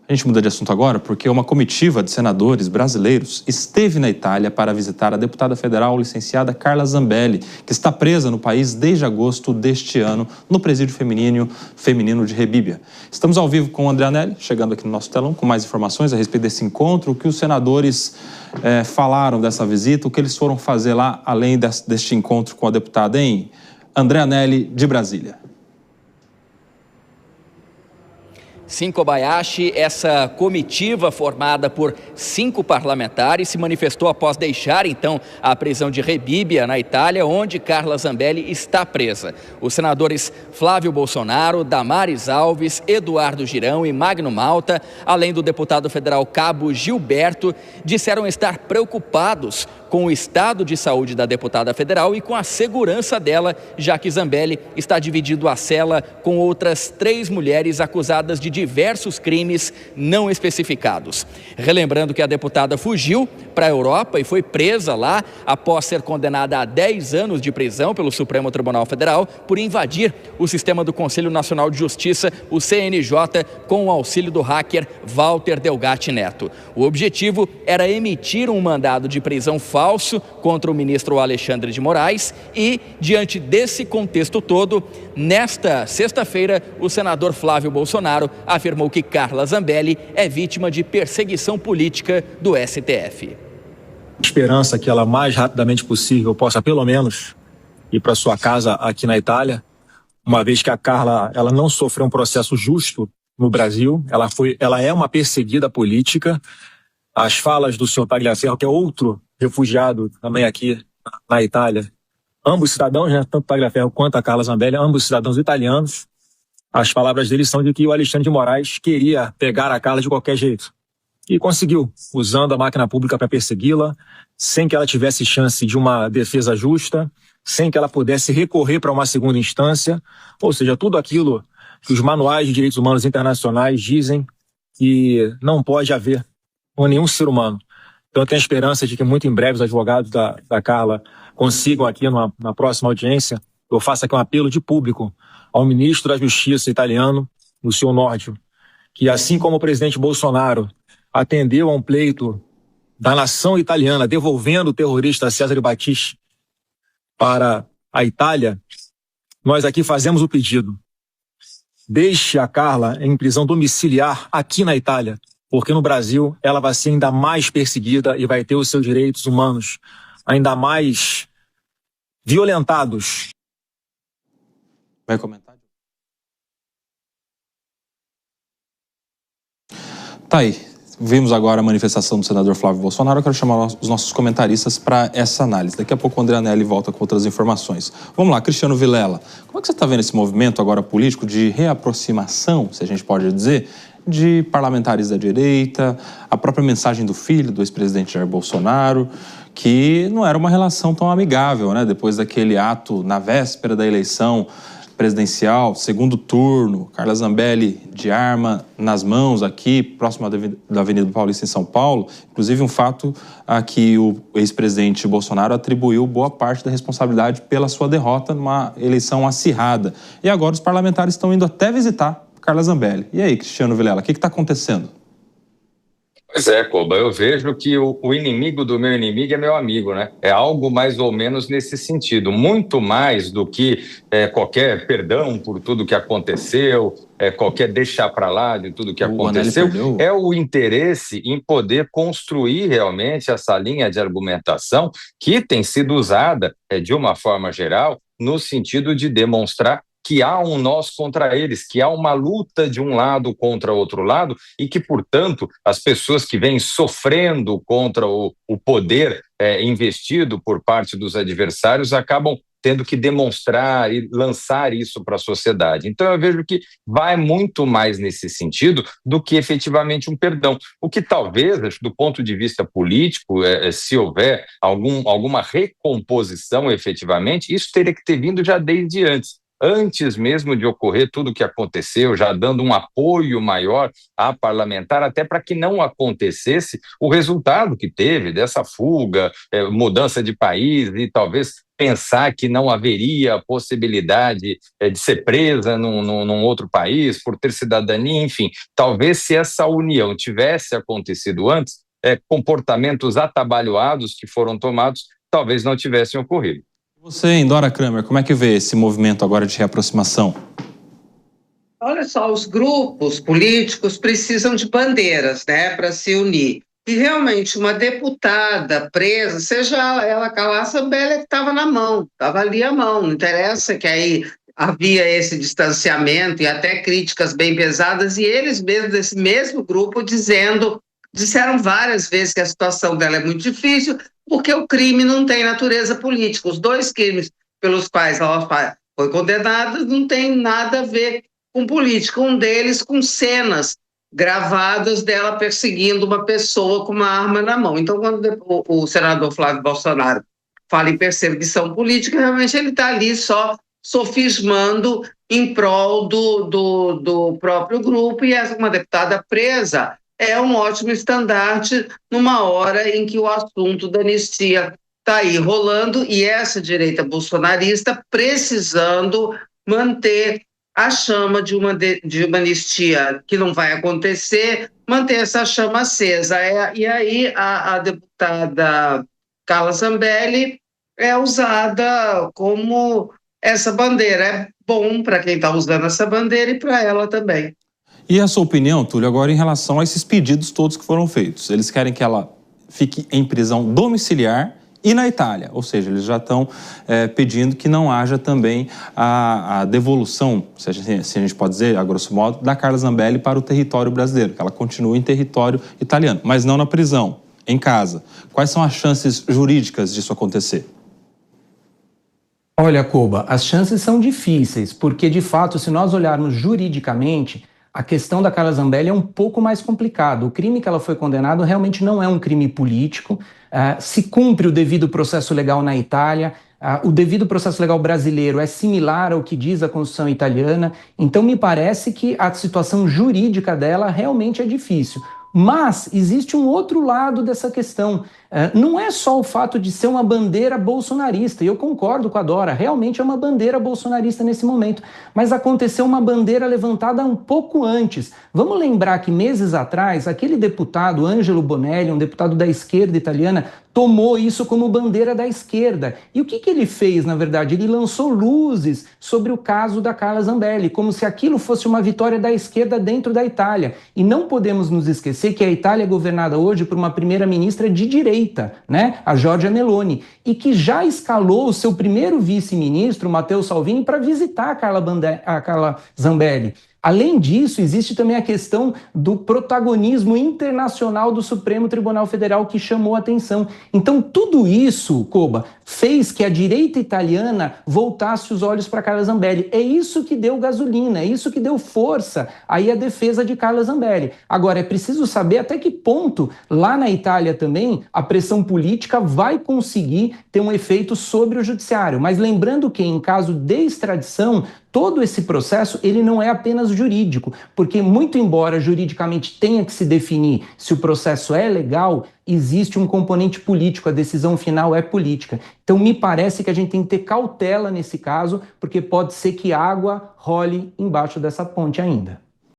A gente muda de assunto agora porque uma comitiva de senadores brasileiros esteve na Itália para visitar a deputada federal licenciada Carla Zambelli, que está presa no país desde agosto deste ano, no presídio feminino de Rebibbia. Estamos ao vivo com o André Anelli, chegando aqui no nosso telão, com mais informações a respeito desse encontro, o que os senadores falaram dessa visita, o que eles foram fazer lá, além deste encontro com a deputada, hein? André Anelli, de Brasília. Sim, Kobayashi, essa comitiva formada por 5 parlamentares se manifestou após deixar, então, a prisão de Rebibbia, na Itália, onde Carla Zambelli está presa. Os senadores Flávio Bolsonaro, Damares Alves, Eduardo Girão e Magno Malta, além do deputado federal Cabo Gilberto, disseram estar preocupados com o estado de saúde da deputada federal e com a segurança dela, já que Zambelli está dividindo a cela com outras 3 mulheres acusadas de diversos crimes não especificados. Relembrando que a deputada fugiu para a Europa e foi presa lá após ser condenada a 10 anos de prisão pelo Supremo Tribunal Federal por invadir o sistema do Conselho Nacional de Justiça, o CNJ, com o auxílio do hacker Walter Delgatti Neto. O objetivo era emitir um mandado de prisão falso contra o ministro Alexandre de Moraes e, diante desse contexto todo, nesta sexta-feira, o senador Flávio Bolsonaro afirmou que Carla Zambelli é vítima de perseguição política do STF. Esperança que ela mais rapidamente possível possa, pelo menos, ir para sua casa aqui na Itália, uma vez que a Carla ela não sofreu um processo justo no Brasil, ela é uma perseguida política. As falas do senhor Tagliaferro, que é outro refugiado também aqui na Itália, ambos cidadãos, né, tanto Tagliaferro quanto a Carla Zambelli, ambos cidadãos italianos, as palavras deles são de que o Alexandre de Moraes queria pegar a Carla de qualquer jeito. E conseguiu, usando a máquina pública para persegui-la, sem que ela tivesse chance de uma defesa justa, sem que ela pudesse recorrer para uma segunda instância, ou seja, tudo aquilo que os manuais de direitos humanos internacionais dizem que não pode haver com nenhum ser humano. Então eu tenho a esperança de que muito em breve os advogados da Carla consigam aqui na próxima audiência, eu faço aqui um apelo de público ao ministro da Justiça italiano, Lucio Nordio, que assim como o presidente Bolsonaro atendeu a um pleito da nação italiana devolvendo o terrorista Cesare Battisti para a Itália, nós aqui fazemos o pedido. Deixe a Carla em prisão domiciliar aqui na Itália, porque no Brasil ela vai ser ainda mais perseguida e vai ter os seus direitos humanos ainda mais violentados. Vai comentar? Tá aí. Vimos agora a manifestação do senador Flávio Bolsonaro. Eu quero chamar os nossos comentaristas para essa análise. Daqui a pouco o André Anelli volta com outras informações. Vamos lá, Cristiano Vilela. Como é que você está vendo esse movimento agora político de reaproximação, se a gente pode dizer, de parlamentares da direita, a própria mensagem do filho do ex-presidente Jair Bolsonaro, que não era uma relação tão amigável, né? Depois daquele ato na véspera da eleição presidencial, segundo turno, Carla Zambelli de arma nas mãos aqui, próximo da Avenida Paulista em São Paulo, inclusive um fato a que o ex-presidente Bolsonaro atribuiu boa parte da responsabilidade pela sua derrota numa eleição acirrada. E agora os parlamentares estão indo até visitar Carla Zambelli. E aí, Cristiano Vilela, o que está acontecendo? Pois é, Koba, eu vejo que o inimigo do meu inimigo é meu amigo, né? É algo mais ou menos nesse sentido, muito mais do que qualquer perdão por tudo que aconteceu, qualquer deixar para lá de tudo que aconteceu, é o interesse em poder construir realmente essa linha de argumentação que tem sido usada, de uma forma geral, no sentido de demonstrar que há um nós contra eles, que há uma luta de um lado contra o outro lado e que, portanto, as pessoas que vêm sofrendo contra o poder investido por parte dos adversários acabam tendo que demonstrar e lançar isso para a sociedade. Então eu vejo que vai muito mais nesse sentido do que efetivamente um perdão. O que talvez, do ponto de vista político, se houver alguma recomposição efetivamente, isso teria que ter vindo já desde antes. antes mesmo de ocorrer tudo o que aconteceu, já dando um apoio maior à parlamentar, até para que não acontecesse o resultado que teve dessa fuga, mudança de país e talvez pensar que não haveria a possibilidade de ser presa num outro país por ter cidadania, enfim. Talvez se essa união tivesse acontecido antes, comportamentos atabalhoados que foram tomados talvez não tivessem ocorrido. Você, Indora Kramer, como é que vê esse movimento agora de reaproximação? Olha só, os grupos políticos precisam de bandeiras, né, para se unir. E realmente uma deputada presa, seja ela Carla Zambelli, que estava na mão, estava ali à mão. Não interessa que aí havia esse distanciamento e até críticas bem pesadas, e eles mesmos, desse mesmo grupo, disseram várias vezes que a situação dela é muito difícil, porque o crime não tem natureza política. Os dois crimes pelos quais ela foi condenada não tem nada a ver com política. Um deles com cenas gravadas dela perseguindo uma pessoa com uma arma na mão. Então, quando o senador Flávio Bolsonaro fala em perseguição política, realmente ele está ali só sofismando em prol do próprio grupo, e uma deputada presa é um ótimo estandarte numa hora em que o assunto da anistia está aí rolando, e essa direita bolsonarista precisando manter a chama de uma anistia que não vai acontecer, manter essa chama acesa. E aí a deputada Carla Zambelli é usada como essa bandeira. É bom para quem está usando essa bandeira e para ela também. E a sua opinião, Túlio, agora em relação a esses pedidos todos que foram feitos? Eles querem que ela fique em prisão domiciliar e na Itália, ou seja, eles já estão pedindo que não haja também a devolução, se a gente pode dizer, a grosso modo, da Carla Zambelli para o território brasileiro, que ela continue em território italiano, mas não na prisão, em casa. Quais são as chances jurídicas disso acontecer? Olha, Koba, as chances são difíceis, porque de fato, se nós olharmos juridicamente, a questão da Carla Zambelli é um pouco mais complicado. O crime que ela foi condenada realmente não é um crime político. Se cumpre o devido processo legal na Itália, o devido processo legal brasileiro é similar ao que diz a Constituição italiana. Então me parece que a situação jurídica dela realmente é difícil. Mas existe um outro lado dessa questão. Não é só o fato de ser uma bandeira bolsonarista, e eu concordo com a Dora, realmente é uma bandeira bolsonarista nesse momento, mas aconteceu uma bandeira levantada um pouco antes. Vamos lembrar que meses atrás, aquele deputado, Angelo Bonelli, um deputado da esquerda italiana, tomou isso como bandeira da esquerda. E o que ele fez, na verdade? Ele lançou luzes sobre o caso da Carla Zambelli, como se aquilo fosse uma vitória da esquerda dentro da Itália. E não podemos nos esquecer que a Itália é governada hoje por uma primeira-ministra de direita, né? A Giorgia Meloni, e que já escalou o seu primeiro vice-ministro, Matteo Salvini, para visitar a Carla Zambelli. Além disso, existe também a questão do protagonismo internacional do Supremo Tribunal Federal, que chamou a atenção. Então, tudo isso, Koba, fez que a direita italiana voltasse os olhos para Carla Zambelli. É isso que deu gasolina, é isso que deu força aí à defesa de Carla Zambelli. Agora, é preciso saber até que ponto, lá na Itália também, a pressão política vai conseguir ter um efeito sobre o judiciário. Mas lembrando que, em caso de extradição, todo esse processo ele não é apenas jurídico, porque muito embora juridicamente tenha que se definir se o processo é legal, existe um componente político, a decisão final é política. Então me parece que a gente tem que ter cautela nesse caso, porque pode ser que água role embaixo dessa ponte ainda.